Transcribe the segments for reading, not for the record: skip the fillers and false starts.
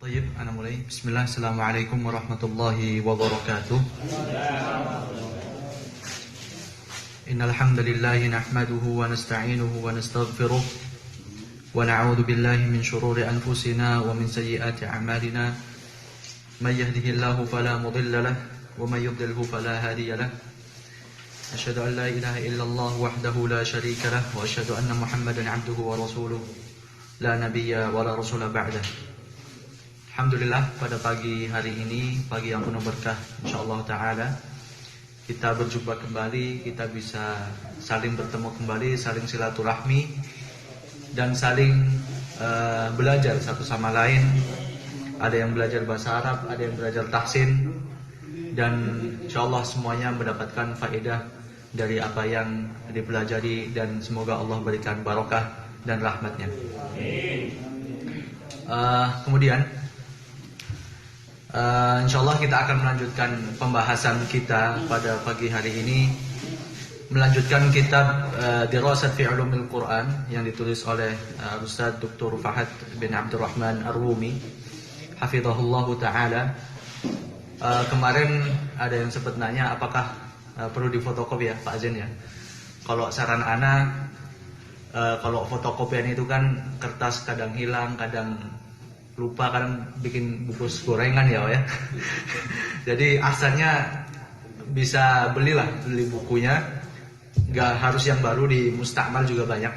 Tayyib, ana mulai. Bismillah, Assalamualaikum warahmatullahi wabarakatuh. Innal hamdalillahi nahmaduhu wa nasta'inuhu wa nastaghfiruh wa na'udzu billahi min shururi anfusina wa min sayyiati a'malina. May yahdihillahu fala mudilla lahu wa may yudlilhu fala hadiya lahu. Asyhadu an la ilaha illallah wahdahu la syarika lahu wa asyhadu anna Muhammadan 'abduhu wa rasuluh la nabiyya wa la rasula ba'dah. Alhamdulillah, pada pagi hari ini, pagi yang penuh berkah insyaallah ta'ala, kita berjumpa kembali, kita bisa saling bertemu kembali, saling silaturahmi dan saling belajar satu sama lain. Ada yang belajar bahasa Arab, ada yang belajar tahsin, dan insyaallah semuanya mendapatkan faedah dari apa yang dipelajari, dan semoga Allah berikan barokah dan rahmatnya. Kemudian insyaallah kita akan melanjutkan pembahasan kita pada pagi hari ini, melanjutkan kitab Dirasat fi Ulumil Quran yang ditulis oleh Ustaz Dr. Fahad bin Abdurrahman Ar-Rumi hafizahullahu taala. Kemarin ada yang sempat nanya apakah perlu difotokopi ya Pak Zen ya. Kalau saran ana, kalau fotokopian itu kan kertas kadang hilang, kadang lupa, kadang bikin bungkus gorengan ya. Jadi asalnya bisa beli bukunya, nggak harus yang baru. Di Mustakmal juga banyak.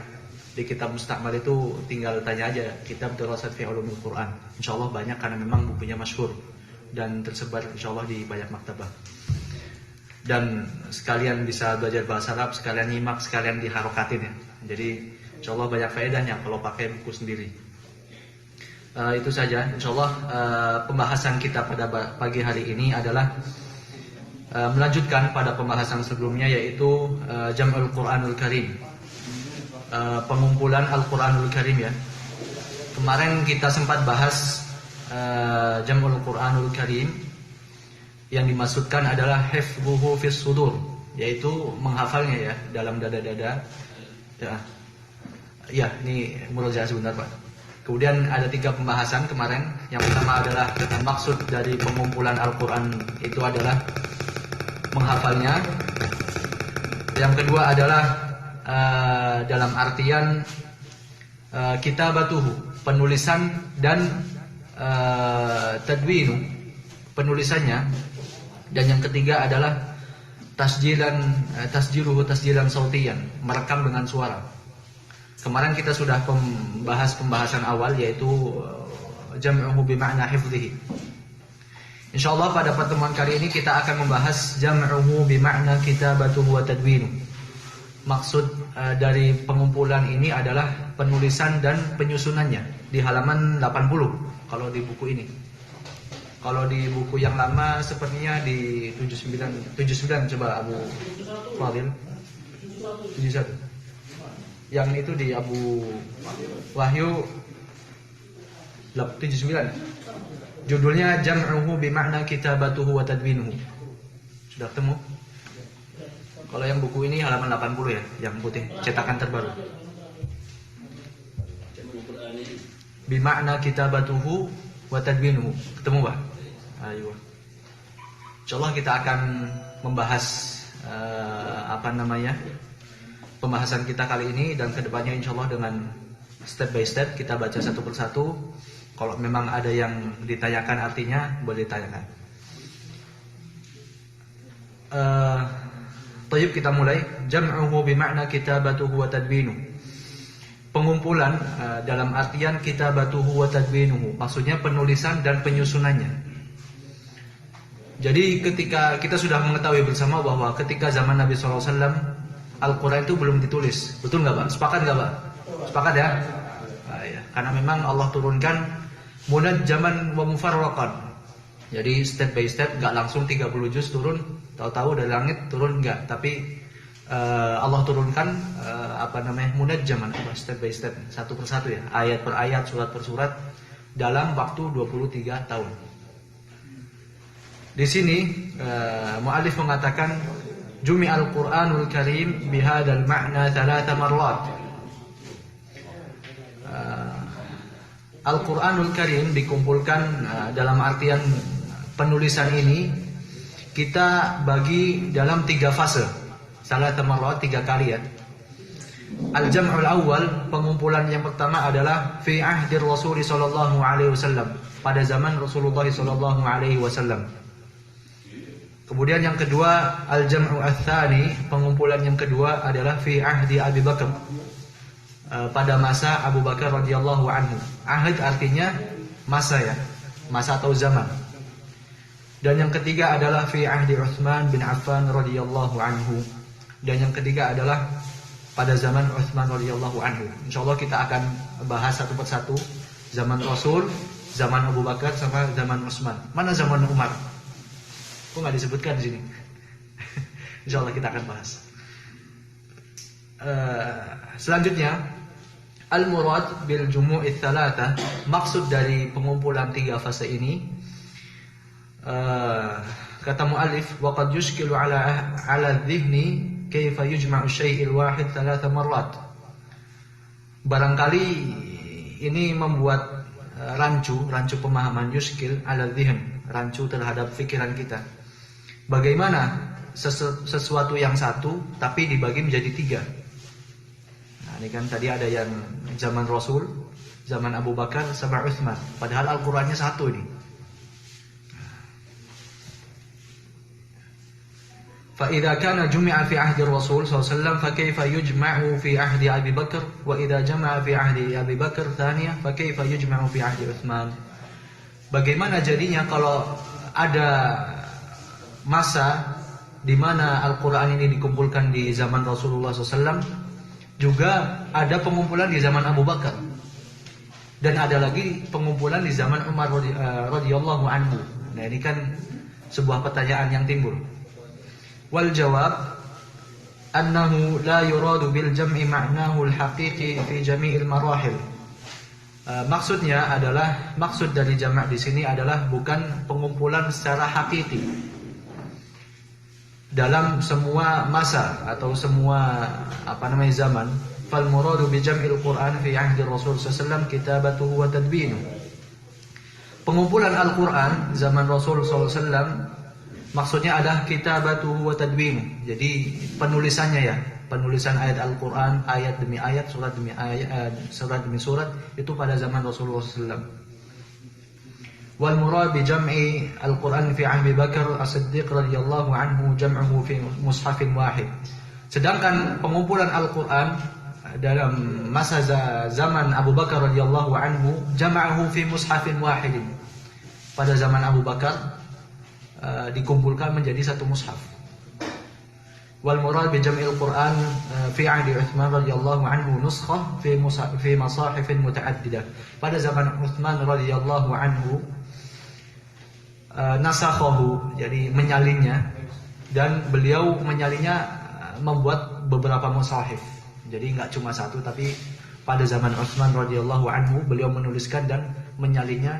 Di kitab Mustakmal itu tinggal tanya aja kitab Dirasat fi Ulumil Quran. Insyaallah banyak karena memang bukunya masyhur dan tersebar insyaallah di banyak maktabah. Dan sekalian bisa belajar bahasa Arab, sekalian nyimak, sekalian diharokatin ya. Jadi insyaallah banyak faedahnya kalau pakai buku sendiri. Itu saja insyaallah. Pembahasan kita pada pagi hari ini adalah melanjutkan pada pembahasan sebelumnya, yaitu Jam'ul Quranul Karim, pengumpulan Al-Quranul Karim ya. Kemarin kita sempat bahas Jam'ul Quranul Karim, yang dimaksudkan adalah hifdhuhu fis sudur, yaitu menghafalnya ya dalam dada-dada ya. Ini murojaah sebentar Pak. Kemudian ada 3 pembahasan kemarin. Yang pertama adalah maksud dari pengumpulan Al-Quran itu adalah menghafalnya. Yang kedua adalah dalam artian kitabatuhu, penulisan, dan tadwinu, penulisannya. Dan yang ketiga adalah tasjiluhu tasjilan sautiyan, merekam dengan suara. Kemarin kita sudah membahas pembahasan awal, yaitu jam'uhu bima'na hifdhihi. Insyaallah pada pertemuan kali ini kita akan membahas jam'uhu bima'na kitabatuhu wa tadwinu. Maksud dari pengumpulan ini adalah penulisan dan penyusunannya, di halaman 80 kalau di buku ini. Kalau di buku yang lama sepertinya di 79 coba Abu Fadil. 71. Yang itu di Abu Wahyu 79. Judulnya Jam'uhu bima'na kitabatuhu wa tadwinuhu. Sudah ketemu? Kalau yang buku ini halaman 80 ya, yang putih, cetakan terbaru. Bima'na kitabatuhu wa tadwinuhu. Ketemu Pak? Ayo. Insyaallah kita akan membahas pembahasan kita kali ini, dan kedepannya insyaallah dengan step by step kita baca satu persatu. Kalau memang ada yang ditanyakan artinya, boleh ditanyakan. Tayyib, kita mulai. Jam'uhu bima'na kitabatuhu wa tadwinu. Pengumpulan dalam artian kitabatuhu wa tadwinuhu, maksudnya penulisan dan penyusunannya. Jadi ketika kita sudah mengetahui bersama bahwa ketika zaman Nabi SAW Al-Quran itu belum ditulis, betul nggak Pak? Sepakat nggak Pak? Sepakat ya? Nah, ya. Karena memang Allah turunkan munajjaman wa mufarraqan. Jadi step by step, nggak langsung 30 juz turun, tahu-tahu dari langit turun, nggak. Tapi Allah turunkan munajjaman, step by step, satu persatu ya, ayat per ayat, surat per surat, dalam waktu 23 tahun. Di sini mu'allif mengatakan Jumi'al Qur'anul Karim bihadal ma'na 3 marrat. Al-Quranul Karim dikumpulkan dalam artian penulisan ini kita bagi dalam 3 fase. Salah tamarrat 3 kali ya. Al-Jam'ul Awal, pengumpulan yang pertama adalah fi ahdi Rasul sallallahu alaihi wasallam, pada zaman Rasulullah sallallahu alaihi wasallam. Kemudian yang kedua, Al-Jam'u Ats-Tsani, pengumpulan yang kedua adalah fi ahdi Abi Bakar, pada masa Abu Bakar radhiyallahu anhu. Ahd artinya masa ya, masa atau zaman. Dan yang ketiga adalah fi ahdi Utsman bin Affan radhiyallahu anhu. Dan yang ketiga adalah pada zaman Utsman radhiyallahu anhu. Insyaallah kita akan bahas satu persatu, zaman Rasul, zaman Abu Bakar sama zaman Utsman. Mana zaman Umar? Kok nggak disebutkan di sini? Insyaallah kita akan bahas. Selanjutnya, al-murad bil jumu'i tsalatsa, maksud dari pengumpulan 3 fase ini, kata muallif, wa qad yushkilu ala dhihni kaifa yujma'u syai'il wahid 3 marrat. Barangkali ini membuat rancu pemahaman, yushkil ala dhihn, rancu terhadap pikiran kita. Bagaimana sesuatu yang satu tapi dibagi menjadi 3? Ini kan tadi ada yang zaman Rasul, zaman Abu Bakar, sama Utsman. Padahal Al-Qur'annya satu ini. Fa idza kana jumi'a fi ahdi Rasul sallallahu alaihi wasallam fa kaifa yujma'u fi ahdi Abi Bakar, wa idza jama'a fi ahdi Abi Bakar tsaniyah fa kaifa yujma'u fi ahdi Utsman. Bagaimana jadinya kalau ada masa di mana Al-Qur'an ini dikumpulkan di zaman Rasulullah SAW, juga ada pengumpulan di zaman Abu Bakar, dan ada lagi pengumpulan di zaman Umar radhiyallahu anhu. Nah, ini kan sebuah pertanyaan yang timbul. Wal jawab annahu la yuradu bil jam'i ma'nahu al-haqiqi fi jami'il marahil. Maksudnya adalah, maksud dari jamak di sini adalah bukan pengumpulan secara hakiki dalam semua masa atau semua zaman. Fal muradu bi jam'il Qur'an fi ahdi Rasul sallallahu alaihi wasallam kitabatuhu wa tadbinu. Pengumpulan Al-Qur'an zaman Rasul sallallahu alaihi wasallam maksudnya adalah kitabatuhu wa tadbinu. Jadi penulisannya ya, penulisan ayat Al-Qur'an, ayat demi ayat, surat demi ayat, surat demi surat, itu pada zaman Rasulullah sallallahu alaihi wasallam. Wal murad bi jam'i Al-Qur'an fi Abi Bakar As-Siddiq radhiyallahu anhu jam'uhu fi mushafin wahid. Sedangkan pengumpulan Al-Qur'an dalam masa zaman Abu Bakar radhiyallahu anhu jam'uhu fi mushafin wahid. Pada zaman Abu Bakar dikumpulkan menjadi satu mushaf. Wal murad bi jam'il Qur'an fi ahdi Utsman radhiyallahu anhu nuskhah fi masahifin mutaaddidah. Pada zaman Utsman radhiyallahu anhu nasakhahu, jadi menyalinnya, dan beliau menyalinnya membuat beberapa mushaf. Jadi enggak cuma satu, tapi pada zaman Utsman radhiyallahu anhu beliau menuliskan dan menyalinnya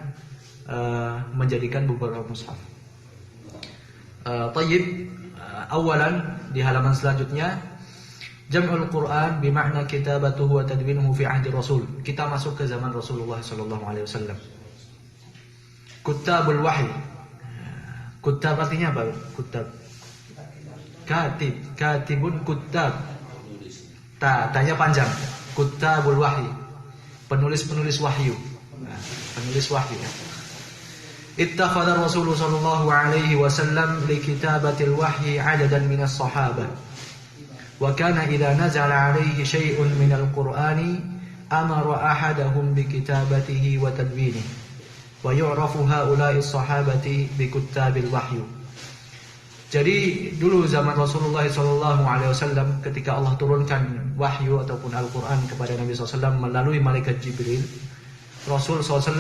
menjadikan beberapa mushaf. Tayyib, awalan di halaman selanjutnya, jam'ul Qur'an bimakna kitabatuhu wa tadwinuhu fi ahdi Rasul. Kita masuk ke zaman Rasulullah sallallahu alaihi wasallam. Kutabul wahyi. Kutab artinya apa? Kutab. Katibun kutab. Tanya panjang. Kutabul wahyi. Penulis-penulis wahyu. Penulis wahyu. Ittakhadha Rasulullah sallallahu alaihi wasallam li kitabatil wahyi 'adadan minas sahabah. Wa kana idza nazala alaihi syai'un minal Qur'ani amara ahadahum bi kitabatihi wa tadwinihi. Wa yu'rafu haula'i sahabati bi kuttabil wahyu. Jadi dulu zaman Rasulullah sallallahu alaihi wasallam, ketika Allah turunkan wahyu ataupun Al-Qur'an kepada Nabi SAW melalui malaikat Jibril, Rasul SAW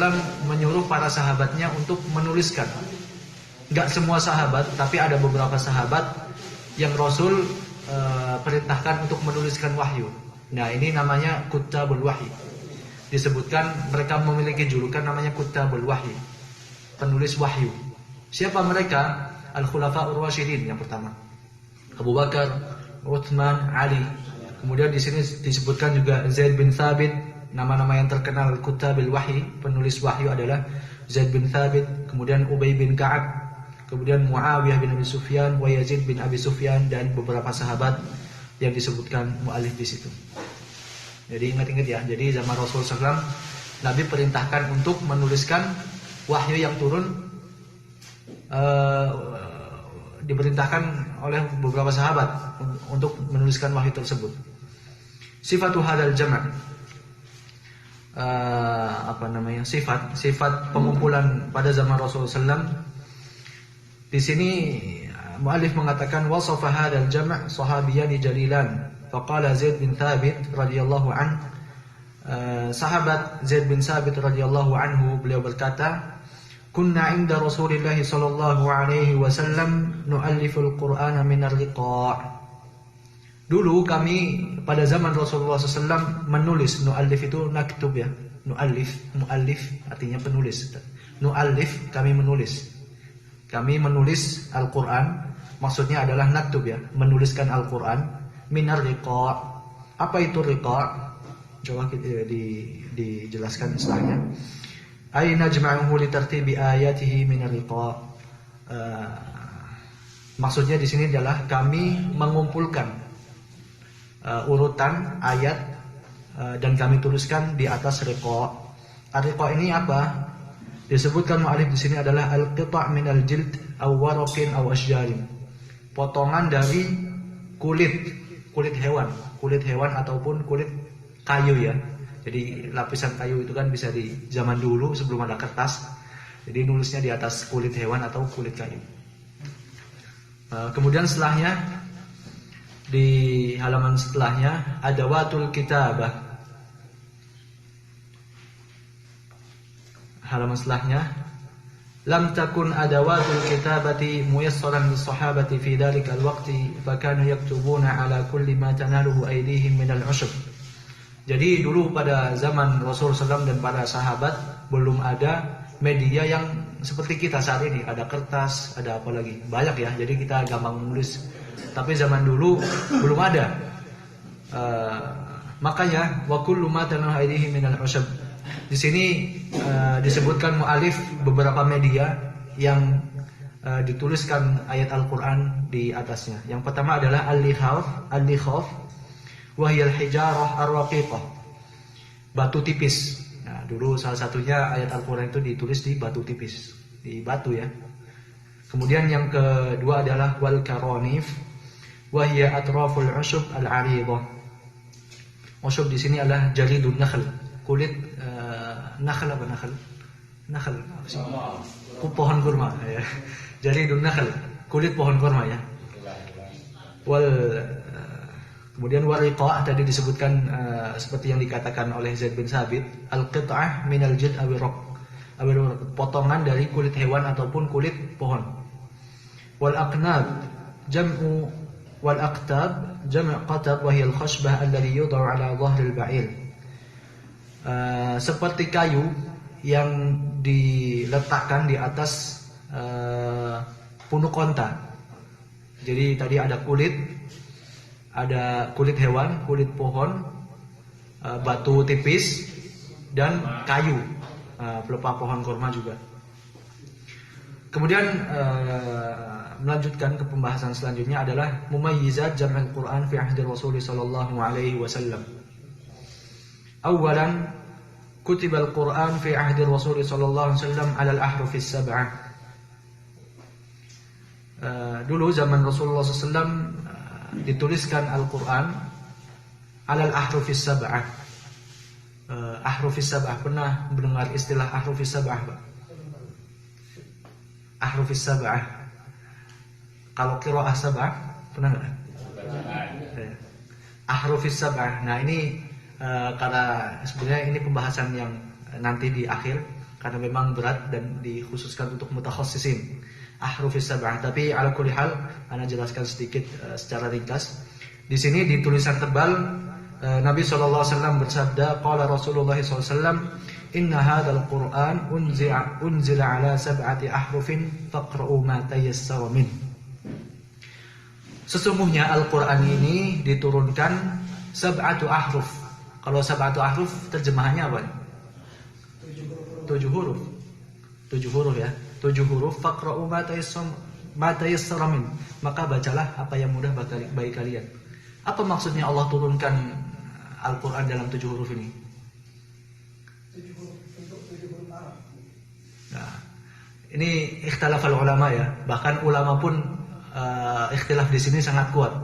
menyuruh para sahabatnya untuk menuliskan. Enggak semua sahabat, tapi ada beberapa sahabat yang Rasul perintahkan untuk menuliskan wahyu. Nah, ini namanya kutabul wahyi. Disebutkan mereka memiliki julukan namanya kutabul wahyi, penulis wahyu. Siapa mereka? Al-Khulafa'ur Rasyidin yang pertama, Abu Bakar, Utsman, Ali. Kemudian di sini disebutkan juga Zaid bin Thabit, nama-nama yang terkenal kutabil wahyi, penulis wahyu adalah Zaid bin Thabit, kemudian Ubay bin Ka'ab, kemudian Muawiyah bin Abi Sufyan, wa Yazid bin Abi Sufyan, dan beberapa sahabat yang disebutkan mu'alif di situ. Jadi ingat-ingat ya, jadi zaman Rasulullah SAW Nabi perintahkan untuk menuliskan wahyu yang turun, diperintahkan oleh beberapa sahabat untuk menuliskan wahyu tersebut. Sifatu hadal jama', sifat pengumpulan pada zaman Rasulullah SAW. Di sini muallif mengatakan wasafa hadal jama' sahabiyani jalilan. Faqala Zaid bin Thabit radhiyallahu an, sahabat Zaid bin Thabit radhiyallahu anhu, beliau berkata, kunna inda Rasulillah sallallahu alaihi wasallam nu'alliful Qur'ana min ar-riqa'. Dulu kami pada zaman Rasulullah SAW menulis, nu'allif itu naktub ya, mu'allif artinya penulis. Nu'allif kami menulis. Kami menulis Al-Qur'an, maksudnya adalah naktub ya, menuliskan Al-Qur'an minar riqa'. Apa itu riqa'? Coba dijelaskan istilahnya. Ay najma'uhu li tartibi ayatihi minar riqa'. Maksudnya di sini adalah kami mengumpulkan urutan ayat dan kami tuliskan di atas riqa'. Riqa' ini apa? Disebutkan mu'alif di sini adalah al-qita' min al-jild aw waraqin aw asjarin. Potongan dari kulit hewan ataupun kulit kayu ya. Jadi lapisan kayu itu kan bisa di zaman dulu sebelum ada kertas. Jadi nulisnya di atas kulit hewan atau kulit kayu. Kemudian setelahnya, di halaman setelahnya ada watul kitabah. Halaman setelahnya, lam takun adawatul kitabati muyassaran lis-sahabati fi dhalikal waqti fa kanu yaktubuna ala kulli ma tanaluhu aydihim min al-'ushb. Jadi dulu pada zaman Rasulullah SAW dan para sahabat belum ada media yang seperti kita saat ini, ada kertas, ada apa lagi, banyak ya. Jadi kita gampang menulis. Tapi zaman dulu belum ada. Makanya wa kullu ma tanaluhu aydihim min al-'ushb. Di sini disebutkan mu'alif beberapa media yang dituliskan ayat Al-Quran di atasnya. Yang pertama adalah al-likhaf wahyal hijarah ar-raqiqah, batu tipis. Nah, dulu salah satunya ayat Al-Quran itu ditulis di batu tipis, di batu ya. Kemudian yang kedua adalah wal karonif wahya atraful ushub al-aridah. Ushub di sini adalah jaridun nakhl, kulit nakhl. Pohon kurma ya. Jaridun nakhl, kulit pohon kurma ya. Kemudian wariqa' tadi disebutkan seperti yang dikatakan oleh Zaid bin Thabit, al-qit'ah minal jild awiraq, potongan dari kulit hewan ataupun kulit pohon. Wal aqnab jam'u wal aqtab jam' qatab wa hiya al-khashbah alladhi yudau ala dhahril ba'ir. Seperti kayu yang diletakkan di atas punuk onta. Jadi tadi ada kulit hewan, kulit pohon, batu tipis, dan kayu, pelepah pohon kurma juga. Kemudian melanjutkan ke pembahasan selanjutnya adalah mumayyizat jam'al Quran fi ahdi Rasul sallallahu alaihi wasallam. Awalan, kutibal Quran fi ahdi Rasul sallallahu alaihi wasallam 'ala al-ahruf as-sab'ah. Dulu zaman Rasulullah SAW dituliskan Al-Quran alal ahrufis sab'ah. Ahrufis sab'ah, pernah mendengar istilah ahrufis sab'ah, Pak? Ahrufis sab'ah. Kalau qiraah sab'ah, pernah enggak? Ahrufis sab'ah. Nah, ini karena sebenarnya ini pembahasan yang nanti di akhir, karena memang berat dan dikhususkan untuk mutakhassisin. Ahrufis sab'ah, tapi ala kulli hal ana jelaskan sedikit secara ringkas. Di sini di tulisan tebal Nabi sallallahu alaihi wasallam bersabda, qala Rasulullah sallallahu alaihi wasallam, inna hadzal Qur'an unzila ala sab'ati ahrufin faqra'u ma tayassara min. Sesungguhnya Al-Qur'an ini diturunkan sab'atu ahruf, Kalau sab'atu ahruf terjemahannya apa? 7 huruf. 7 huruf ya. 7 huruf faqra'u ma tayassara min. Maka bacalah apa yang mudah bagi kalian. Apa maksudnya Allah turunkan Al-Qur'an dalam 7 huruf ini? 7 huruf untuk 7 huruf Arab. Nah, ini ikhtilafal ulama ya. Bahkan ulama pun ikhtilaf di sini sangat kuat.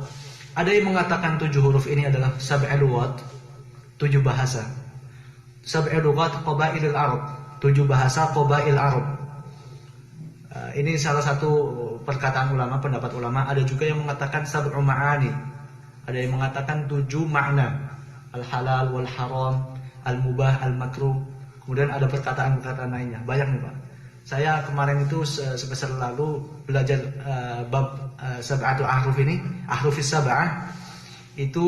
Ada yang mengatakan 7 huruf ini adalah sab'ul lughat, 7 bahasa. Sab'ul lughat qabailul Arab, 7 bahasa qabail Arab. Ini salah satu perkataan ulama, pendapat ulama. Ada juga yang mengatakan sab'u ma'ani. Ada yang mengatakan 7 makna. Al-halal wal haram, al-mubah, al-makruh. Kemudian ada perkataan-perkataan lainnya. Banyak nih Pak. Saya kemarin itu semester lalu belajar bab sab'atu ahruf ini, ahrufis sab'ah. Itu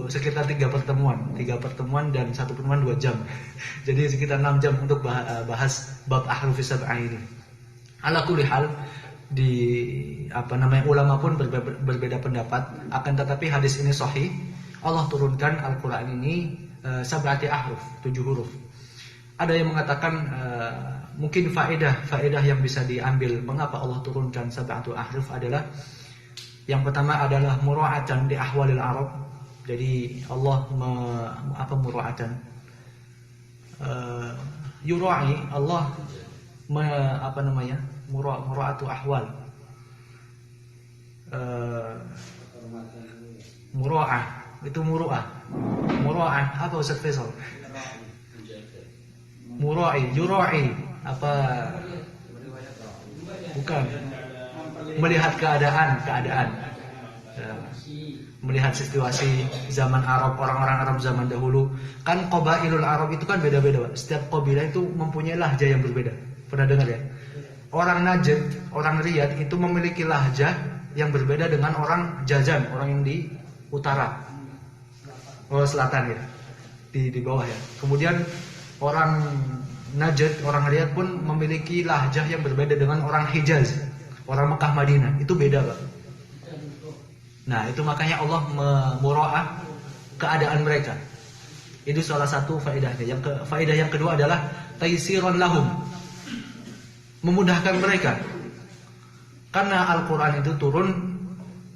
sekitar 3 pertemuan dan 1 pertemuan 2 jam. Jadi sekitar 6 jam untuk bahas bab ahrufis sab'ah ini. Ala kulli hal, ulama pun berbeda pendapat, akan tetapi hadis ini sahih. Allah turunkan Al-Qur'an ini sab'ati ahruf, 7 huruf. Ada yang mengatakan mungkin faedah yang bisa diambil mengapa Allah turunkan sab'atu ahruf adalah yang pertama adalah mura'atan di ahwalil Arab. Jadi Allah mura'atan? Yura'i Allah mura'atu ahwal. Mura'ah itu muru'ah. Mura'ah apa Ustaz Faisal? Mura'i, yura'i apa? Bukan. Melihat keadaan. Melihat situasi zaman Arab, orang-orang Arab zaman dahulu. Kan qabailul Arab itu kan beda-beda. Setiap qabilah itu mempunyai lahjah yang berbeda. Pernah dengar ya? Orang Najd, orang Riyadh itu memiliki lahjah yang berbeda dengan orang Jazan, orang yang di utara. Selatan ya. Di bawah ya. Kemudian orang Najd, orang Riyadh pun memiliki lahjah yang berbeda dengan orang Hijaz, orang Mekah Madinah. Itu beda, Pak. Nah, itu makanya Allah memura'ah keadaan mereka. Itu salah satu faedahnya. Faedah yang kedua adalah taisiran lahum. Memudahkan mereka. Karena Al-Qur'an itu turun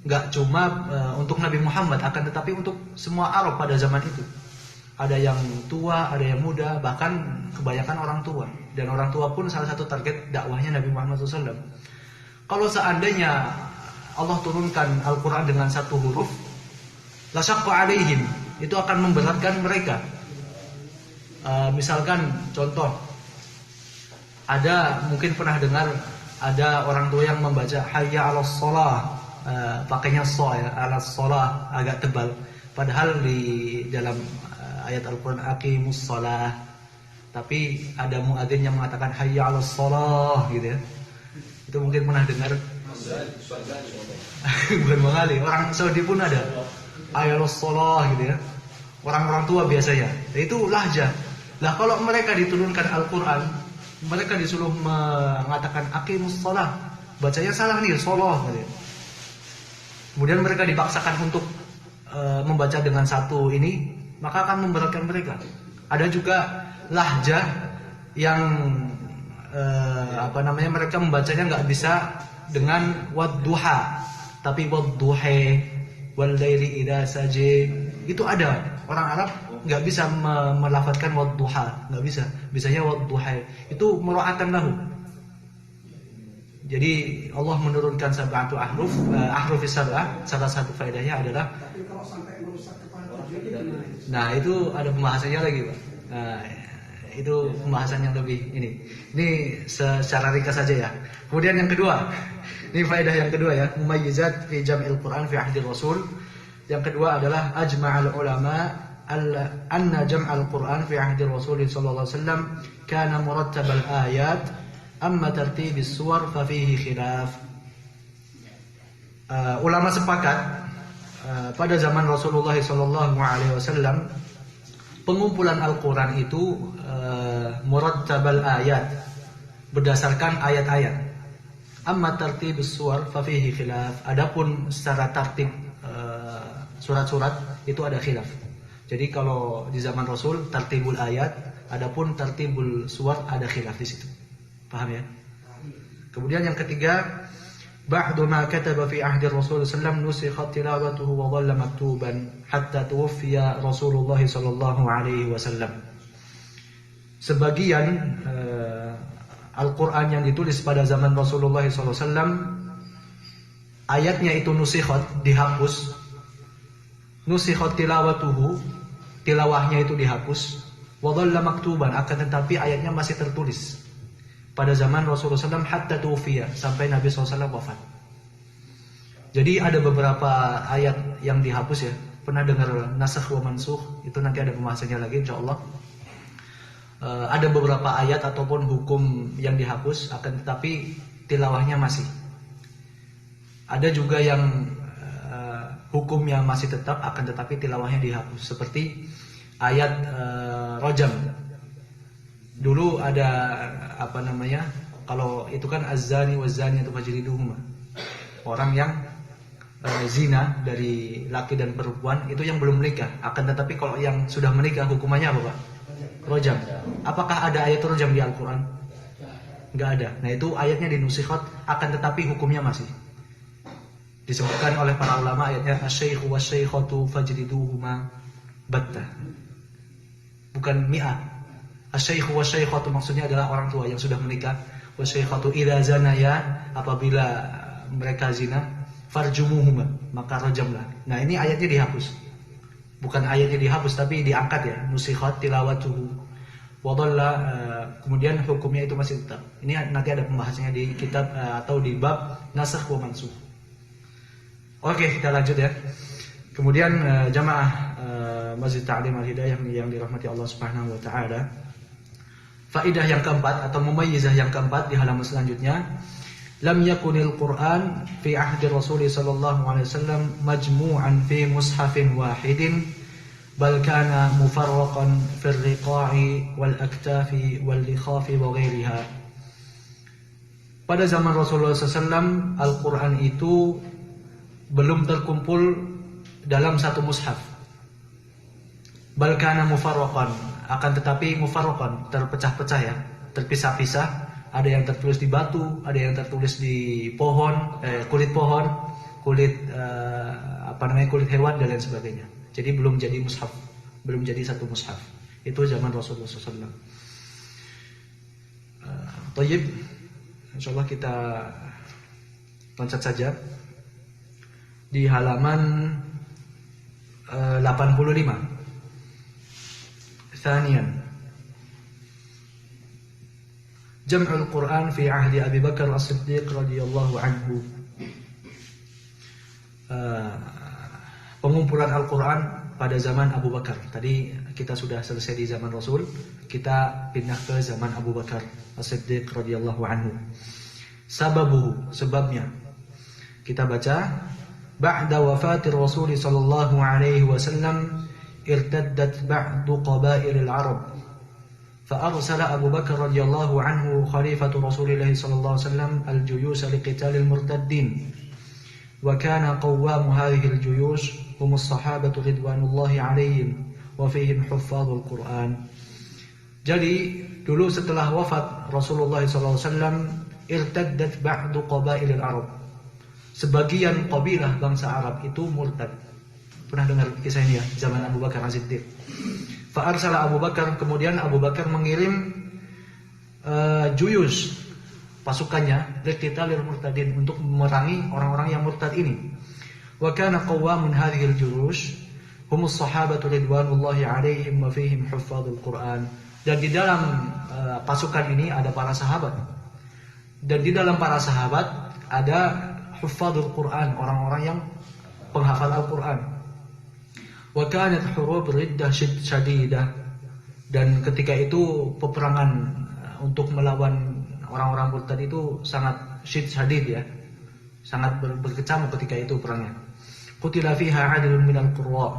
enggak cuma untuk Nabi Muhammad, akan tetapi untuk semua Arab pada zaman itu. Ada yang tua, ada yang muda, bahkan kebanyakan orang tua. Dan orang tua pun salah satu target dakwahnya Nabi Muhammad SAW. Kalau seandainya Allah turunkan Al-Quran dengan 1 huruf, lasyaqqa alaihim, itu akan memberatkan mereka. Misalkan contoh, ada mungkin pernah dengar ada orang tua yang membaca hayya 'alas shalah, pakainya so ya, 'alas shalah agak tebal. Padahal di dalam ayat Al-Quran aqimus shalah, tapi ada muadzin yang mengatakan hayya 'alas shalah gitu ya. Itu mungkin pernah dengar. Bukan mengali, orang Saudi pun ada ayalos sholah gitu ya. Orang-orang tua biasanya. Itu lahjah. Lah kalau mereka diturunkan Al-Quran, mereka disuruh mengatakan aqimus sholah, bacanya salah nih, sholah gitu ya. Kemudian mereka dipaksakan untuk membaca dengan 1 ini, maka akan memberatkan mereka. Ada juga lahjah yang mereka membacanya nggak bisa dengan wadduha, tapi wadduhe wal laili idza saji. Itu ada orang Arab nggak bisa melafadzkan wadduha, nggak bisa. Bisanya wadduhe. Itu mura'atan lahu. Jadi Allah menurunkan sab'atu ahruf, ahrufis sab'ah. Salah satu faedahnya adalah, tapi kalau sampai merusak kepala tujuan, nah itu ada pembahasannya lagi, Pak. Nah, itu pembahasan yang lebih ini secara ringkas saja ya. Kemudian yang kedua, ini faedah yang kedua ya, mumayyizat fi jam'il Qur'an fi ahdi Rasul. Yang kedua adalah ajma'al ulama anna jam'al Qur'an fi ahdi Rasul sallallahu alaihi wasallam kana murattabal ayat, amma tartibis suwar fa fihi khilaf. Ulama sepakat pada zaman Rasulullah sallallahu alaihi wasallam pengumpulan Al-Quran itu murattabal ayat, berdasarkan ayat-ayat. Amma tartibus suwar fa fihi khilaf. Adapun secara tartib surat-surat itu ada khilaf. Jadi kalau di zaman Rasul tartibul ayat, adapun tartibul suwar ada khilaf di situ. Paham ya? Kemudian yang ketiga, ba'du ma kataba fi ahdi Rasul sallam nusikhat tilawatuhu wa dhalla maktuban hatta tuwaffiya Rasulullah sallallahu alaihi wasallam. Sebagian Al-Qur'an yang ditulis pada zaman Rasulullah sallallahu alaihi wasallam ayatnya itu nusikhat, dihapus. Nusikhat tilawatuhu, tilawahnya itu dihapus. Wa dhalla maktuban, akan tetapi ayatnya masih tertulis pada zaman Rasulullah SAW hatta tuwfiya, sampai Nabi SAW wafat. Jadi ada beberapa ayat yang dihapus ya. Pernah dengar nasakh wa mansukh? Itu nanti ada pembahasannya lagi insyaallah. Ada beberapa ayat ataupun hukum yang dihapus, akan tetapi tilawahnya masih. Ada juga yang hukumnya masih tetap, akan tetapi tilawahnya dihapus. Seperti ayat rojam. Dulu ada kalau itu kan az-zani waz-zani itu fajliduhuma. Orang yang zina dari laki dan perempuan itu yang belum menikah. Akan tetapi kalau yang sudah menikah hukumannya apa, Pak? Rojam. Apakah ada ayat rojam di Al-Qur'an? Enggak ada. Nah, itu ayatnya dinusikhat, akan tetapi hukumnya masih. Disebutkan oleh para ulama ayatnya asy-syaikhu wasy-syaikhatu fajliduhuma batta. Bukan mi'ah. Asy-syaikhu wasy-syaikhatu maksudnya adalah orang tua yang sudah menikah. Wasy-syaikhatu idza zanaya, apabila mereka zina, farjumuhuma, maka rajamlah. Nah, ini ayatnya dihapus. Bukan ayatnya dihapus tapi diangkat ya. Nusikhat tilawatuhu wa dhalla, kemudian hukumnya itu masih tetap. Ini nanti ada pembahasannya di kitab atau di bab nasakh wa mansukh. Oke, kita lanjut ya. Kemudian jamaah Masjid Ta'lim Al-Hidayah yang dirahmati Allah Subhanahu wa taala. Faidah yang keempat atau mumayyizah yang keempat di halaman selanjutnya, lam yakunil Qur'an fi ahdi Rasul sallallahu alaihi wasallam majmu'an fi mushafin wahidin bal kana mufarraqan fil riqa'i wal aktafi wal likhafi wa ghairiha. Pada zaman Rasulullah SAW Al-Qur'an itu belum terkumpul dalam satu mushaf. Bal kana mufarraqan, akan tetapi mufarraqan, terpecah-pecah ya, terpisah-pisah. Ada yang tertulis di batu, ada yang tertulis di pohon, kulit pohon, kulit kulit hewan dan lain sebagainya. Jadi belum jadi mushaf, belum jadi satu mushaf. Itu zaman Rasulullah SAW. Thayyib, insyaallah kita loncat saja di halaman 85. Thaniyan, Jam'ul Quran fi ahdi Abi Bakar As-Siddiq radhiyallahu anhu. Pengumpulan Al-Quran pada zaman Abu Bakar. Tadi kita sudah selesai di zaman Rasul, kita pindah ke zaman Abu Bakar As-Siddiq radhiyallahu anhu. Sababuhu, sebabnya. Kita baca, ba'da wafatir Rasul sallallahu alaihi wasallam irtaddat ba'du qabailil Arab. فأرسل أبو بكر رضي الله عنه خليفة رسول الله صلى الله عليه وسلم الجيوش لقتال المرتدين وكان قوام هذه الجيوش هم الصحابة رضوان الله عليهم وفيهم حفاظ القرآن. Jadi dulu setelah wafat Rasulullah SAW irtaddat ba'du qabailil Arab. Sebagian kabilah bangsa Arab itu murtad. Pernah dengar kisah ini ya, zaman Abu Bakar As-Siddiq. Fa'arsala Abu Bakar, kemudian Abu Bakar mengirim juyus, pasukannya, liqitalil murtadin, untuk memerangi orang-orang yang murtad ini. Wa kana qawwamun hadhil juyush humus sahabatu ridwanullahi alaihim wa fihim huffazul Qur'an. Dan di dalam pasukan ini ada para sahabat. Dan di dalam para sahabat ada huffazul Qur'an, orang-orang yang penghafal Al-Qur'an. Wa kanat hurub riddah syadidah, dan ketika itu peperangan untuk melawan orang-orang murtad itu sangat syadid ya, sangat berkecamuk ketika itu perangnya. Qutila fiha 'adlun minal qurra,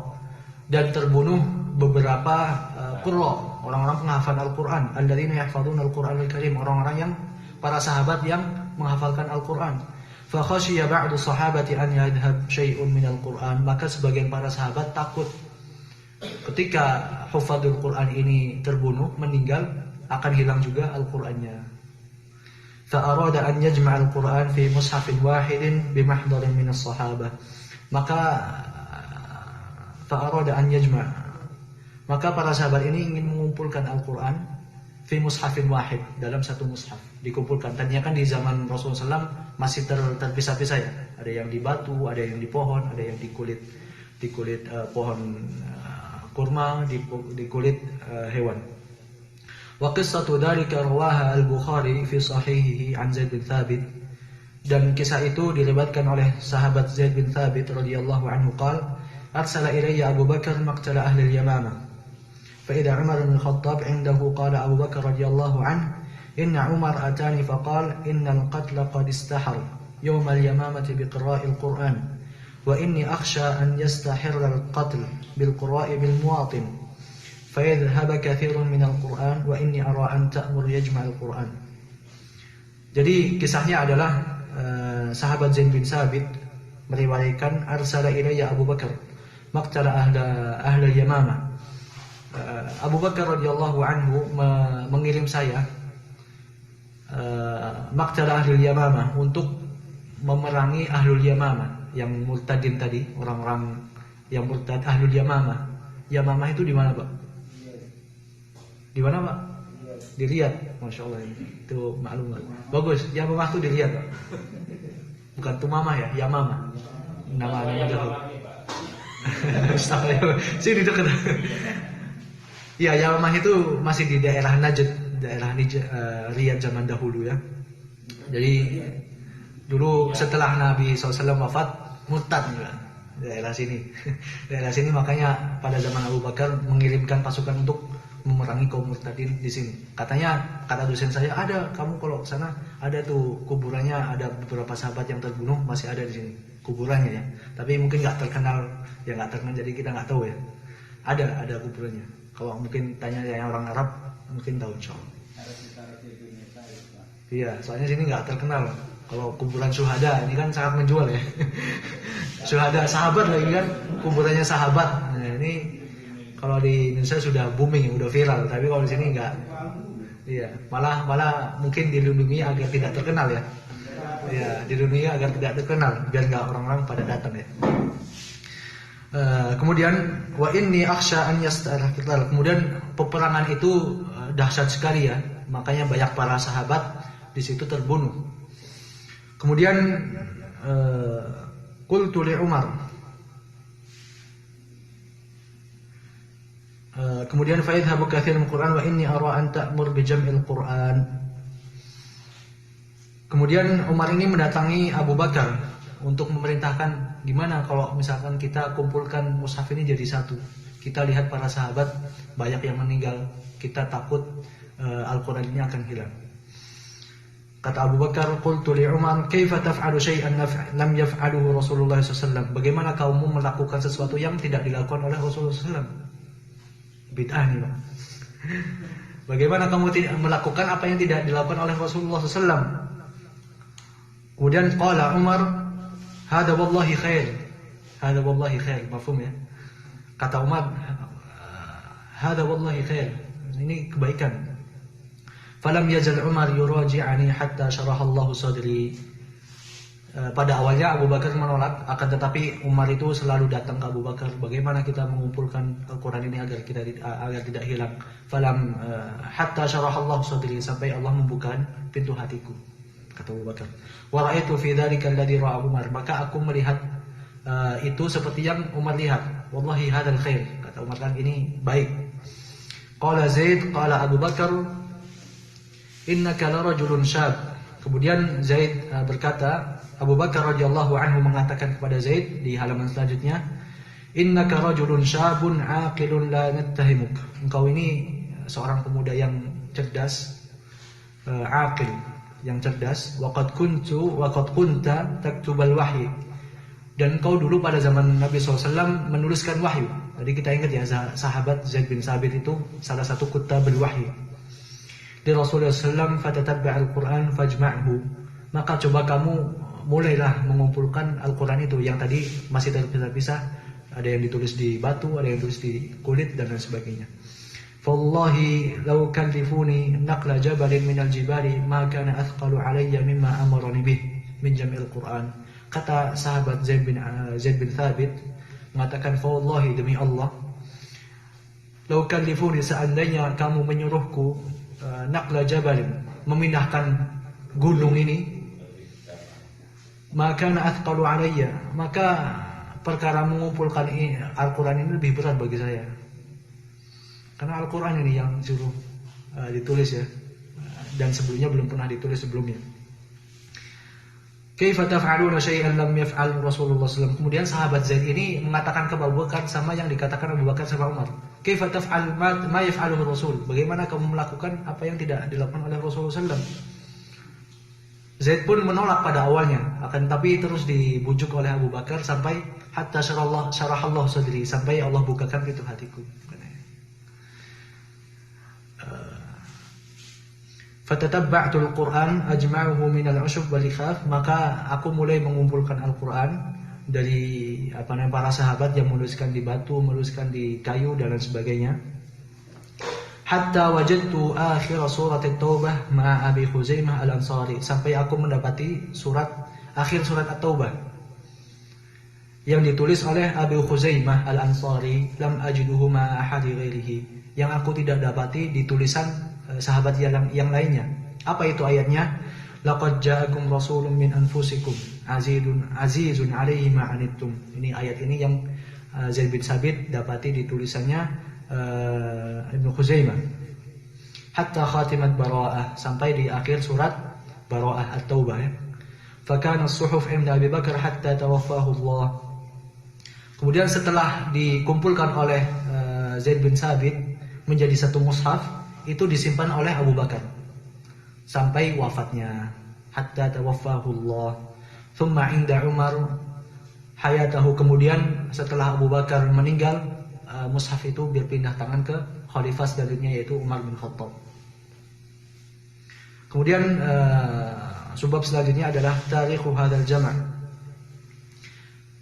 dan terbunuh beberapa qurra, orang-orang penghafal Al-Qur'an, alladzina yahfazuna Al-Qur'anal Karim, orang-orang yang para sahabat yang menghafalkan Al-Qur'an. Fa khashiya ba'du sahabati an yadhhab syai'un minal Qur'an, maka sebagian para sahabat takut ketika hufadzul Quran ini terbunuh, meninggal, akan hilang juga Al-Qur'annya. Fa'arada an yajma'al Qur'an fi mushafin wahidin bimahdharin min as-sahabah. Maka fa'arada an yajma'. Maka para sahabat ini ingin mengumpulkan Al-Qur'an fi mushafin wahid, dalam satu mushaf. Dikumpulkan. Tadinya kan di zaman Rasulullah SAW masih terpisah-pisah ya. Ada yang di batu, ada yang di pohon, ada yang di kulit pohon kurma, di kulit hewan. Wa qissatu dzalika rawaha al-Bukhari fi sahihihi an Zaid bin Thabit. Dan kisah itu diriwayatkan oleh sahabat Zaid bin Thabit radhiyallahu anhu qala arsala ilayya Abu Bakar maqtala ahli al-Yamamah. Fa idza Umar bin Khattab indahu qala Abu Bakar radhiyallahu anhu inna Umar atani fa qala innal qatla qad istahar yawm al-Yamamah bi qira'i al-Qur'an wa inni akhsha an yastahirra al-qatl bil qira'i bil muwatin. فَيَذْهَبَ كَثِيرٌ مِنَ الْقُرْآنِ وَإِنِّي أَرَى أَنْ تَأْمُرْ يَجْمَعَ الْقُرْآنِ. Jadi kisahnya adalah sahabat Zaid bin Thabit meriwayatkan arsala ilayya Abu Bakar maqtala ahla Yamamah. Abu Bakar radhiyallahu anhu mengirim saya maqtala ahli Yamamah, untuk memerangi ahlul Yamamah yang murtadin tadi, orang-orang yang murtad. Ahlul Yamamah. Yamamah itu di mana, Pak? Di mana, Pak? Di Riyadh. Masya Allah, itu maklumat. Bagus, Yamamah itu di Riyadh, Pak. Bukan Tumamah ya, Yamamah. Nama dahulu. Sini dekat. Ya, Yamamah itu masih di daerah Najd, Riyadh zaman dahulu ya. Jadi dulu setelah Nabi SAW wafat, murtad ya, daerah sini. Makanya pada zaman Abu Bakar mengirimkan pasukan untuk memerangi kaum murtadin di sini. Kata dosen saya, ada, kamu kalau ke sana ada tuh kuburannya, ada beberapa sahabat yang terbunuh masih ada di sini kuburannya ya. Tapi mungkin nggak terkenal, jadi kita nggak tahu ya. Ada kuburannya. Kalau mungkin tanya yang orang Arab mungkin tahu, insyaallah. Iya, soalnya sini nggak terkenal. Kalau kuburan syuhada ini kan sangat menjual ya. Syuhada sahabat lagi kan, kuburannya sahabat. Nah, ini kalau di Indonesia sudah booming, udah viral, tapi kalau di sini enggak. Iya, malah mungkin dilindungi agar tidak terkenal ya. Iya, dilindungi agar tidak terkenal, biar enggak orang-orang pada datang ya. Kemudian wa inni akhsha an yastahil. Kemudian peperangan itu dahsyat sekali ya, makanya banyak para sahabat di situ terbunuh. Kemudian qultu li Umar. Kemudian fa'idhabu katsirun Qur'an wa inni ara an ta'mur bi jam'il Qur'an. Kemudian Umar ini mendatangi Abu Bakar untuk memerintahkan, gimana kalau misalkan kita kumpulkan mushaf ini jadi satu. Kita lihat para sahabat banyak yang meninggal, kita takut Al-Qur'an ini akan hilang. Kata Abu Bakar, qultu li Umar, kaifa taf'alu syai'an lam yaf'aluhu Rasulullah SAW? Bagaimana kamu melakukan sesuatu yang tidak dilakukan oleh Rasulullah SAW? Bid'ah nih, Pak. Bagaimana kamu tidak melakukan apa yang tidak dilakukan oleh Rasulullah SAW? Kemudian qala Umar, hada wallahi khair. Hada wallahi khair, mafhum ya? Kata Umar, hada wallahi khair. Ini kebaikan. Falam yazal Umar yuraji'ani hatta syaraha Allahu sadri. Pada awalnya Abu Bakar menolak, akan tetapi Umar itu selalu datang ke Abu Bakar, bagaimana kita mengumpulkan Al-Quran ini agar tidak hilang. Falam hatta syarahallahu sadri, sampai Allah membuka pintu hatiku, kata Abu Bakar. Wa ra'aitu fi dzalika alladhi ra'a Umar, maka aku melihat itu seperti yang Umar lihat. Wallahi hadzal khair, kata Umar, kan ini baik. Qala Zaid, qala Abu Bakar, innaka la rajulun syab. Kemudian Zaid berkata, Abu Bakar radhiyallahu anhu mengatakan kepada Zaid di halaman selanjutnya, innaka rajulun syabun aqilun la nattahimuk. Engkau ini seorang pemuda yang cerdas, aqil, yang cerdas. Wa qad kunta taktubal wahyi. Dan engkau dulu pada zaman Nabi SAW menuliskan wahyu. Tadi kita ingat ya, sahabat Zaid bin Thabit itu salah satu kutabul wahyi di Rasulullah SAW. Fatatabba' al-Quran fajma'hu. Maka coba kamu mulailah mengumpulkan Al-Quran itu yang tadi masih terpisah-pisah, Ada yang ditulis di batu, ada yang ditulis di kulit dan lain sebagainya. Fawallahi law kallifuni naqla jabalin minal jibali ma kana athqalu alayya mimma amarani bih min jam'il Qur'an. Kata sahabat Zaid bin Thabit mengatakan, fawallahi, demi Allah, law kallifuni, seandainya kamu menyuruhku naqla jabalin, memindahkan gunung ini, maka athqalu alayya, maka perkara mengumpulkan Al-Quran ini lebih berat bagi saya. Karena Al-Quran ini yang suruh ditulis ya, dan sebelumnya belum pernah ditulis sebelumnya. Kaifa taf'aluna syai'an lam yaf'al Rasulullah SAW. Kemudian sahabat Zaid ini mengatakan ke Abu Bakar sama yang dikatakan Abu Bakar sama Umar. Kaifa taf'al ma yaf'aluhu Rasul. Bagaimana kamu melakukan apa yang tidak dilakukan oleh Rasulullah SAW? Zaid pun menolak pada awalnya, akan tapi terus dibujuk oleh Abu Bakar sampai hatta syarahallahu sadri, sampai Allah bukakan pintu hatiku. Fatatabba'tul Qur'an ajma'uhu minal ushub wal ikhaf, maka aku mulai mengumpulkan Al-Quran dari para sahabat yang menuliskan di batu, menuliskan di kayu dan lain sebagainya. Hatta wajadtu akhir surat At-Taubah ma'a Abi Khuzaimah Al-Ansari, sampai aku mendapati akhir surat At-Taubah yang ditulis oleh Abi Khuzaimah Al-Ansari, lam ajiduhu ma'a ahadi ghairihi, yang aku tidak dapati di tulisan sahabat yang lainnya. Apa itu ayatnya? Laqad ja'akum rasulun min anfusikum azizun 'alaihi ma 'anittum. Ini ayat ini yang Zaid bin Thabit dapati di tulisannya Ibnu Khuzaimah. Hatta khatimat Bara'ah, sampai di akhir surat Bara'ah At-Taubah ya. Fa kana as-suhuf 'inda Abi Bakar hatta tawaffahu Allah. Kemudian setelah dikumpulkan oleh Zaid bin Thabit menjadi satu mushaf, itu disimpan oleh Abu Bakar sampai wafatnya, hatta tawaffahu Allah. Thumma 'inda Umar hayatahu, kemudian setelah Abu Bakar meninggal, mushaf itu berpindah tangan ke khalifah selanjutnya, yaitu Umar bin Khattab. Kemudian sebab selanjutnya adalah tarikhu hadzal jama'.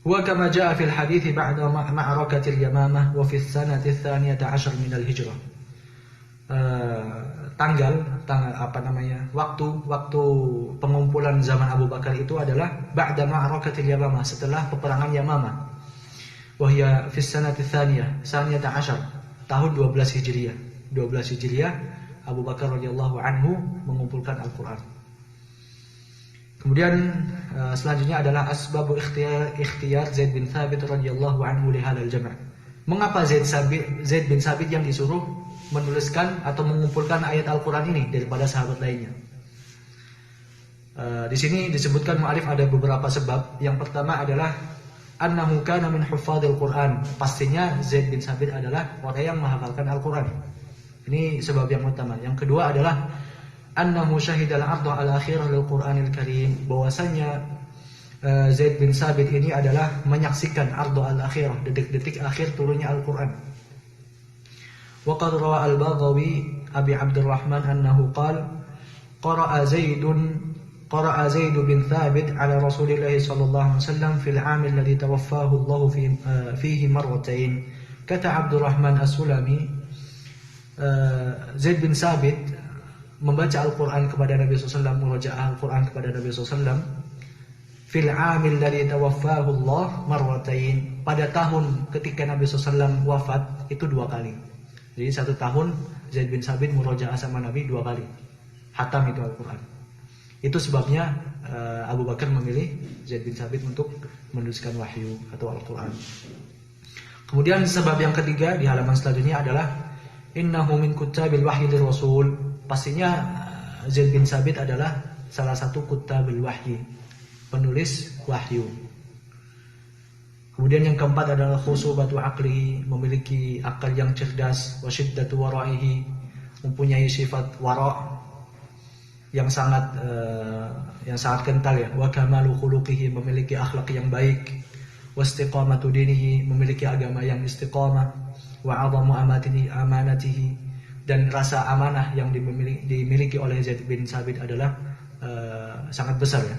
Huwa kama jaa fil hadits ba'da ma'rakatil Yamamah wa fi sanati tsaniyata 'ashar min al-hijrah. Waktu pengumpulan zaman Abu Bakar itu adalah ba'da ma'rakatil Yamamah, setelah peperangan Yamamah. Wahya fi sanati tsaniyata 'ashar, tahun 12 Hijriah. 12 Hijriah Abu Bakar radhiyallahu anhu mengumpulkan Al-Qur'an. Kemudian selanjutnya adalah asbabu ikhtiyar Zaid bin Thabit radhiyallahu anhu li hadzal jama'. Mengapa Zaid bin Thabit yang disuruh menuliskan atau mengumpulkan ayat Al-Quran ini daripada sahabat lainnya? Di sini disebutkan mu'alif ada beberapa sebab. Yang pertama adalah annahu kana min huffadil Quran. Pastinya Zaid bin Thabit adalah orang yang menghafalkan Al-Quran. Ini sebab yang utama. Yang kedua adalah annahu syahidal 'ardha al-akhirah lil Qur'anil Karim. Bahwasanya Zaid bin Thabit ini adalah menyaksikan ardha al-akhirah, detik-detik akhir turunnya Al-Quran. وقد روى البغوي أبي عبد الرحمن أنه قال قرأ زيد بن ثابت على رسول الله صلى الله عليه وسلم في العام الذي توفاه الله فيه مرتين. Kata Abdul Rahman As-Sulami, Zaid bin Thabit membaca Al-Quran kepada Nabi SAW, murajaah Al-Quran kepada Nabi SAW fil 'amil ladzi tawaffahu Allah marratain, pada tahun ketika Nabi SAW wafat itu 2 kali. Jadi 1 tahun Zaid bin Thabit murojaah sama Nabi 2 kali, hatam itu Al-Quran. Itu sebabnya Abu Bakar memilih Zaid bin Thabit untuk menuliskan wahyu atau Al-Quran. Kemudian sebab yang ketiga di halaman selanjutnya adalah innahu min kuttabil wahyi lir Rasul. Pastinya Zaid bin Thabit adalah salah satu kuttabil wahyi, penulis wahyu. Kemudian yang keempat adalah khusubatu aqlihi, memiliki akal yang cerdas, wa syiddatu wara'ihi, mempunyai sifat wara' yang sangat kental ya, wa kamalu khuluqihi, memiliki akhlak yang baik, wa istiqamatu dinihi, memiliki agama yang istiqamah, wa 'azamu amanatihi, dan rasa amanah yang dimiliki oleh Zaid bin Thabit adalah sangat besar ya.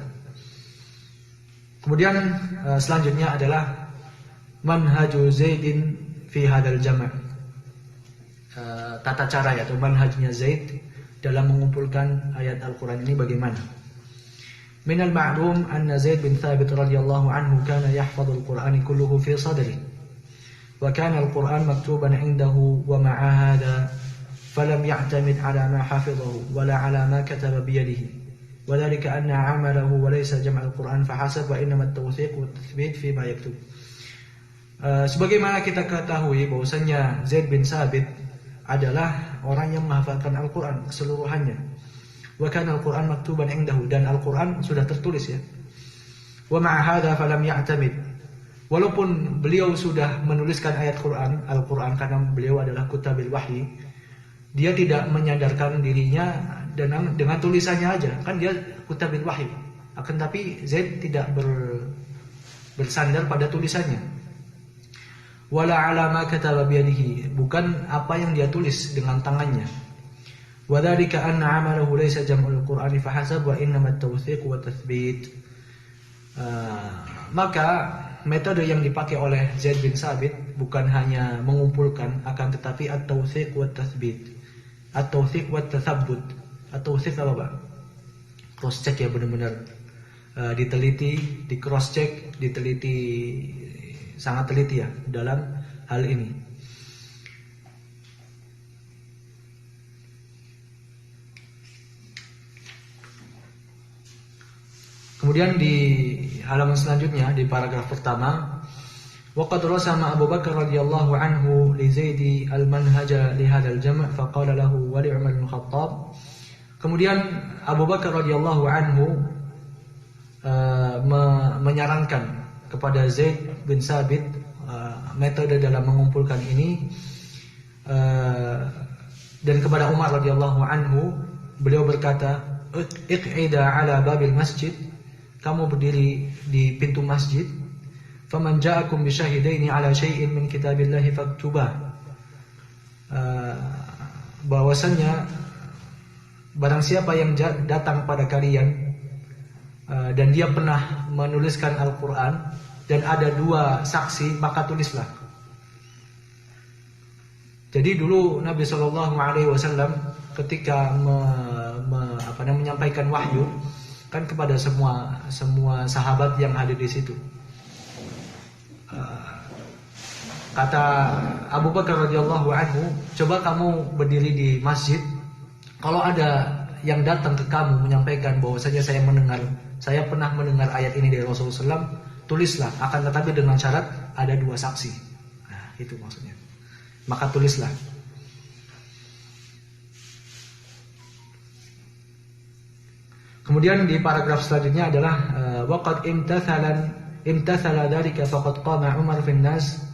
Kemudian selanjutnya adalah manhaju Zaidin fi hadzal jama'. Tata cara atau manhajnya Zaid dalam mengumpulkan ayat Al-Qur'an ini bagaimana? Min al-ma'lum anna Zaid bin Thabit radhiyallahu anhu kana yahfadhu al-Qur'an kulluhu fi sadri. Wa kana al-Qur'an maktuban 'indahu wa ma'a hadha falam ya'tamid 'ala ma hafidhahu wa la 'ala ma kataba bi yadihi. وذلك أن عمله وليس جمع القرآن فحسب وإنما التوثيق والتثبيت فيما يكتب. Sebagaimana kita ketahui bahwasanya Zaid bin Sabit adalah orang yang menghafalkan Al-Quran keseluruhannya. Wa kana Al-Quran maktuban indahu, dan Al-Quran sudah tertulis ya. Wa ma'a hadza falam ya'tamid. Walaupun beliau sudah menuliskan ayat Quran, Al-Quran, karena beliau adalah kutabil wahyi, dia tidak menyadarkan dirinya dengan tulisannya aja, kan dia kutabil wahyi. Akan tapi Zaid tidak bersandar pada tulisannya. Wala ala ma kataba biyadihi, bukan apa yang dia tulis dengan tangannya. Wa dzalika anna 'amalahu laysa jam'ul Qur'ani fahasab wa innama at-tawthiq wa tathbit. Maka metode yang dipakai oleh Zaid bin Sabit bukan hanya mengumpulkan, akan tetapi at-tawthiq wa tathbit. At-tawthiq wa tathabbut. At-tawthiq apa Pak? Cross check ya, benar-benar diteliti, di cross check, diteliti, sangat teliti ya dalam hal ini. Kemudian di halaman selanjutnya di paragraf pertama, waqad rasama Abu Bakar radhiyallahu anhu li Zaidi al-manhaja li hadzal jam' faqala lahu wa li Umar bin Khattab. Kemudian Abu Bakar radhiyallahu anhu menyarankan kepada Zaid bin Sabit metode dalam mengumpulkan ini, dan kepada Umar radhiyallahu anhu beliau berkata, iq'ida ala babil masjid, kamu berdiri di pintu masjid, faman ja'akum bi syahidaini ala syai'in min kitabillahi faktubah. Bahwasanya barang siapa yang datang pada kalian dan dia pernah menuliskan Al-Quran dan ada 2 saksi, maka tulislah. Jadi dulu Nabi SAW ketika menyampaikan wahyu kan kepada semua sahabat yang hadir di situ. Kata Abu Bakar radhiyallahu anhu, coba kamu berdiri di masjid, kalau ada yang datang ke kamu menyampaikan bahwasanya saya pernah mendengar ayat ini dari Rasulullah SAW, tulislah. Akan tetapi dengan syarat ada 2 saksi. Nah, itu maksudnya. Maka tulislah. Kemudian di paragraf selanjutnya adalah waqad imtathala dzalika faqad qama Umar fin nas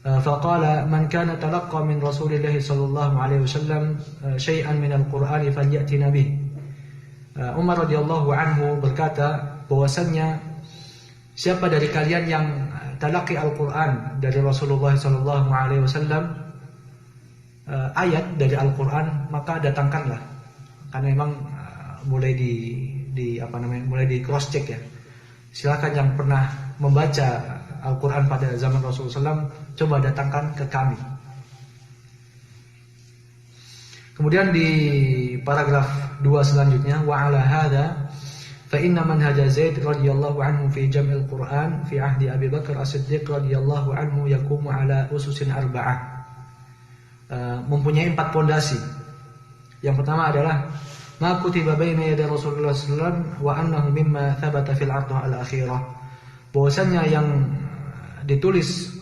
faqala man kana talaqqa min Rasulillah sallallahu alaihi wasallam syai'an min al-Qur'an falyatina bih. Umar radhiyallahu anhu berkata bahwasannya siapa dari kalian yang talaqi Al-Qur'an dari Rasulullah sallallahu alaihi wasallam, ayat dari Al-Qur'an, maka datangkanlah. Karena memang mulai di cross check ya. Silakan yang pernah membaca Al-Quran pada zaman Rasulullah SAW, coba datangkan ke kami. Kemudian di paragraf 2 selanjutnya, wa ala hadza fa inna manhaj Zaid radhiyallahu anhu fi jam'il Quran fi ahdi Abi Bakar As-Siddiq radhiyallahu anhu yaqumu ala ususin arba'ah. Mempunyai 4 pondasi. Yang pertama adalah ma kutiba baina yaday Rasulullah sallallahu alaihi wasallam wa annahu mimma thabata fil ardh al-akhirah. Bahwasanya yang ditulis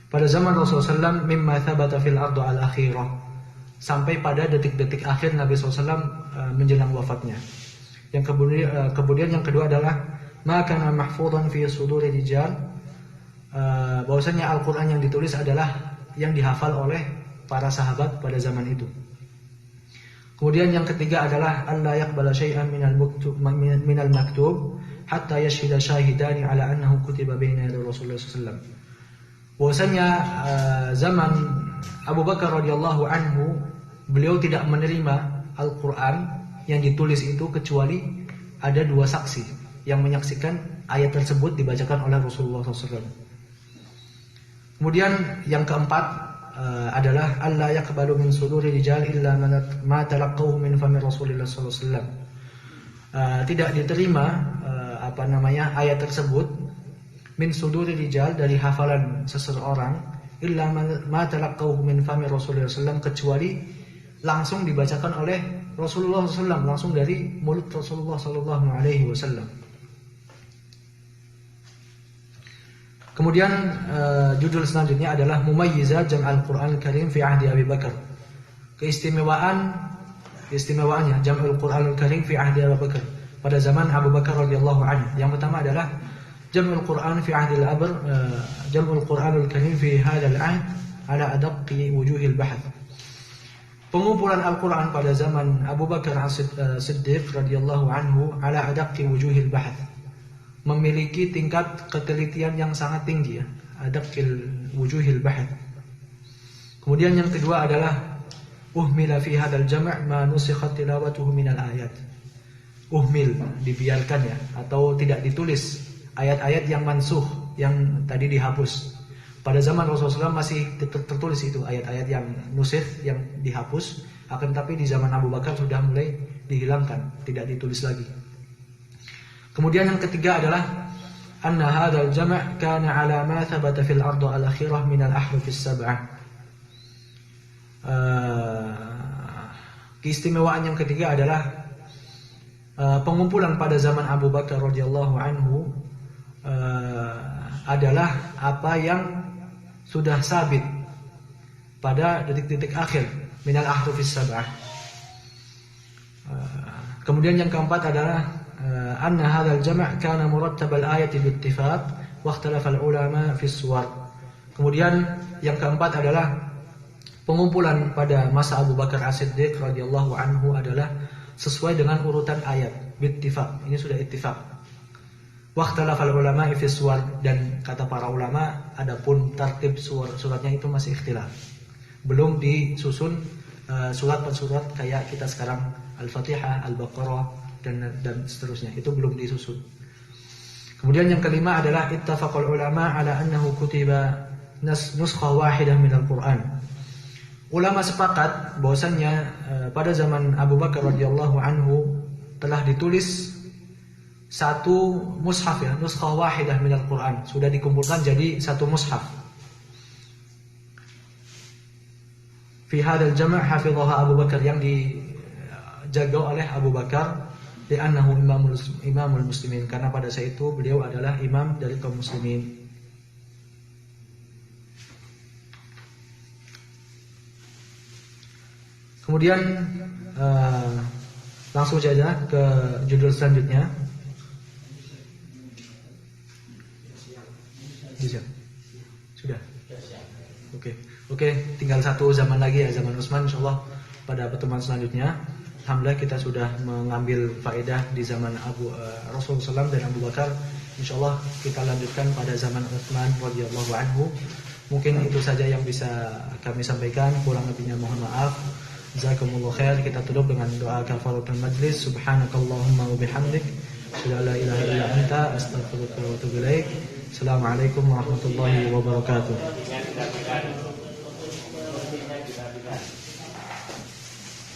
pada zaman Rasulullah SAW mimma thabata fil ardh al-akhirah, sampai pada detik-detik akhir Nabi SAW menjelang wafatnya. Yang kemudian yang kedua adalah ma kana mahfudhan fi suduri rijal, bahwasanya Al-Qur'an yang ditulis adalah yang dihafal oleh para sahabat pada zaman itu. Kemudian yang ketiga adalah alla yaqbala syai'an minal maktub hatta yashhida syahidani ala annahu kutiba baina yaday Rasulullah sallallahu alaihi wasallam. Bahwasanya zaman Abu Bakar radhiyallahu anhu, beliau tidak menerima Al-Qur'an yang ditulis itu kecuali ada 2 saksi yang menyaksikan ayat tersebut dibacakan oleh Rasulullah sallallahu alaihi wasallam. Kemudian yang keempat adalah alla yaqbalu min suduri rijal illa ma talaqqahu min fami Rasulillah sallallahu alaihi wasallam. Tidak diterima ayat tersebut min suduri rijal dari hafalan seseorang illa ma talaqqahu min fami Rasulillah sallallahu alaihi wasallam, kecuali langsung dibacakan oleh Rasulullah SAW, langsung dari mulut Rasulullah Sallallahu Alaihi Wasallam. Kemudian judul selanjutnya adalah Mumayyizat Jam'al Quran Karim fi ahdi Abi Bakar. Keistimewaannya Jam'ul Quran Karim fi ahdi Abi Bakar pada zaman Abu Bakar radhiyallahu anhu. Yang pertama adalah Jam'ul Quran fi ahdi al-Abr, Jam'ul Quran Karim fi hadzal ahd ala adaqqi wujuhil bahth. Pengumpulan Al-Quran pada zaman Abu Bakar As-Siddiq radhiyallahu anhu ala adaqqi wujuhil bahth, memiliki tingkat ketelitian yang sangat tinggi ya, adaqqil wujuhil bahth. Kemudian yang kedua adalah uhmila fi hadzal jam' ma nusikhat tilawatuhu minal ayat. Uhmil, dibiarkan ya, atau tidak ditulis ayat-ayat yang mansuh, yang tadi dihapus. Pada zaman Rasulullah SAW masih tertulis itu ayat-ayat yang nusikh, yang dihapus. Akan tetapi di zaman Abu Bakar sudah mulai dihilangkan, tidak ditulis lagi. Kemudian yang ketiga adalah anna hadzal jam' kana ala ma thabata fil ardi al-akhirah min al-ahruf as-sab'ah. Keistimewaan yang ketiga adalah pengumpulan pada zaman Abu Bakar radhiyallahu anhu adalah apa yang sudah sabit pada detik-detik akhir minal ahrufis sab'ah. Kemudian yang keempat adalah anna hadzal jam' kana murattabal ayati bi ittifaq wa ikhtalafa al ulama fi suwar. Kemudian yang keempat adalah pengumpulan pada masa Abu Bakar As-Siddiq radhiyallahu anhu adalah sesuai dengan urutan ayat bi ittifaq. Ini sudah ittifaq. Waqtalafal ulama fi suwar, dan kata para ulama adapun tartib suratnya itu masih ikhtilaf. Belum disusun surat per surat kayak kita sekarang Al-Fatihah, Al-Baqarah dan seterusnya. Itu belum disusun. Kemudian yang kelima adalah ittafaqal ulama ala annahu kutiba nuskha wahidah minal Quran. Ulama sepakat bahwasannya pada zaman Abu Bakar radhiyallahu anhu telah ditulis satu mushaf ya, nuskha wahidah minal Quran, sudah dikumpulkan jadi satu mushaf. Fi hadzal jam' hafizaha Abu Bakar, yang dijaga oleh Abu Bakar, li'annahu imamul muslimin, karena pada saat itu beliau adalah imam dari kaum muslimin. Kemudian langsung saja ke judul selanjutnya. Sudah. Oke, tinggal satu zaman lagi ya, zaman Utsman, insyaallah pada pertemuan selanjutnya. Alhamdulillah kita sudah mengambil faedah di zaman Rasulullah SAW dan Abu Bakar. Insyaallah kita lanjutkan pada zaman Utsman radhiyallahu anhu. Mungkin itu saja yang bisa kami sampaikan, kurang lebihnya mohon maaf. Jazakumullah khair. Kita tutup dengan doa kafaratul majlis. Subhanakallahumma wa bihamdik, asyhadu an la ilaha illa anta, astaghfiruka wa atubu ilaik. Assalamualaikum warahmatullahi wabarakatuh.